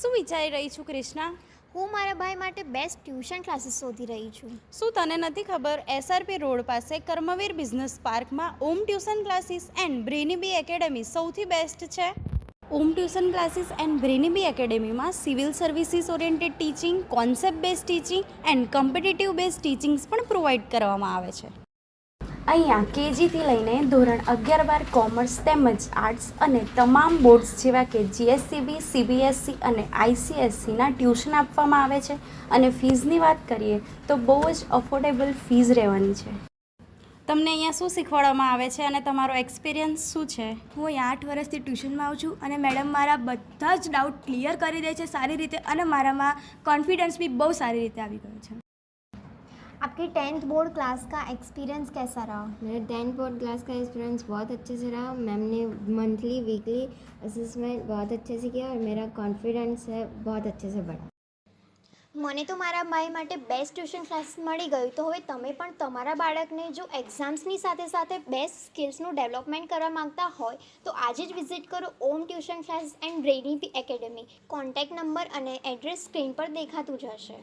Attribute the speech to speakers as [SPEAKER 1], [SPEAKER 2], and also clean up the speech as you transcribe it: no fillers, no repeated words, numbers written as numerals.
[SPEAKER 1] શું વિચારી રહી છું ક્રિષ્ના?
[SPEAKER 2] હું મારા ભાઈ માટે બેસ્ટ ટ્યુશન ક્લાસીસ શોધી રહી છું.
[SPEAKER 1] શું તને નથી ખબર SRP રોડ પાસે કર્મવીર બિઝનેસ પાર્કમાં Om tuition classes and Brainybee academy સૌથી બેસ્ટ છે? Om tuition classes and Brainybee એકેડમીમાં civil services oriented teaching, concept base teaching and competitive base teachings પણ પ્રોવાઈડ કરવામાં આવે છે. અહીંયા KGથી લઈને ધોરણ 11-12 કોમર્સ તેમજ આર્ટ્સ અને તમામ બોર્ડ્સ જેવા કે GSCB, CBSE અને ICSEના ટ્યુશન આપવામાં આવે છે. અને ફીઝની વાત કરીએ તો બહુ જ અફોર્ડેબલ ફીઝ રહેવાની છે. તમને અહીંયા શું શીખવાડવામાં આવે છે અને તમારો એક્સપિરિયન્સ શું છે?
[SPEAKER 3] હું અહીંયા 8 વર્ષથી ટ્યુશનમાં આવું છું અને મેડમ મારા બધા જ ડાઉટ ક્લિયર કરી દે છે સારી રીતે અને મારામાં કોન્ફિડન્સ भी बहुत सारी રીતે આવી ગયો છે.
[SPEAKER 2] आपके 10th बोर्ड क्लास का एक्सपीरियंस कैसा रहा?
[SPEAKER 4] मेरा 10th बोर्ड क्लास का एक्सपीरियंस बहुत अच्छे से रहा. मैम ने मंथली वीकली असेसमेंट बहुत अच्छे से किया और मेरा कॉन्फिडेंस है बहुत अच्छे से बढ़ा.
[SPEAKER 2] મને તો મારા ભાઈ માટે બેસ્ટ ટ્યુશન ક્લાસીસ મળી ગયું. તો હવે તમે પણ તમારા બાળકને જો એક્ઝામ્સની સાથે સાથે બેસ્ટ સ્કિલ્સનું ડેવલપમેન્ટ કરવા માંગતા હોય તો આજે જ વિઝિટ કરો Om tuition classes and Brainybee academy. Contact number અને એડ્રેસ સ્ક્રીન પર દેખાતું જ હશે.